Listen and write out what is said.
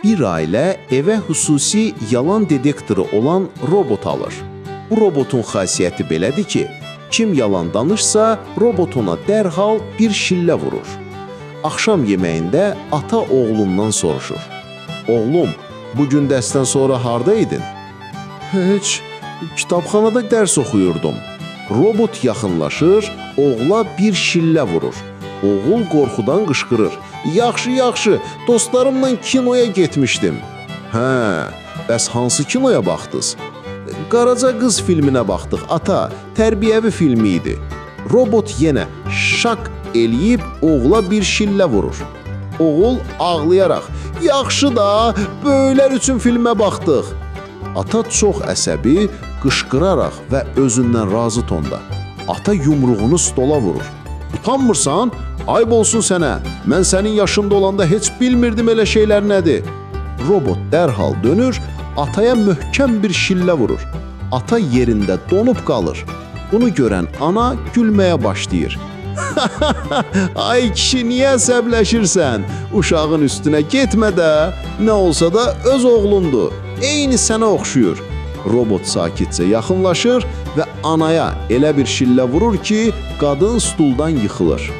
Bir ailə evə xüsusi yalan detektoru olan robot alır. Bu robotun xasiyyəti belədir ki, kim yalan danışsa, robot ona dərhal bir şillə vurur. Axşam yeməyində ata oğlundan soruşur. Oğlum, bugün dərsdən sonra hardaydın? Heç, kitabxanada dərs oxuyurdum. Robot yaxınlaşır, oğula bir şillə vurur. Oğul qorxudan qışqırır. Yaxşı, yaxşı, dostlarımla kinoya getmişdim. Hə, bəs hansı kinoya baxdınız? Qaraca qız filminə baxdıq, ata, tərbiyəvi filmi idi. Robot yenə şak eləyib oğula bir şillə vurur. Oğul ağlayaraq, yaxşı da, böyüklər üçün filmə baxdıq. Ata çox əsəbi, qışqıraraq və özündən razı tonda. Ata yumruğunu stola vurur. Utanmırsan? Ayıb olsun sənə. Mən sənin yaşında olanda heç bilmirdim elə şeylər nədir. Robot dərhal dönür, ataya möhkəm bir şillə vurur. Ata yerində donub qalır. Bunu görən ana gülməyə başlayır. Ay kişi, niyə əsəbləşirsən? Uşağın üstünə getmə də, nə olsa da öz oğlundur. Eyni sənə oxşuyur. Robot sakitcə yaxınlaşır və anaya elə bir şillə vurur ki, qadın stuldan yıxılır.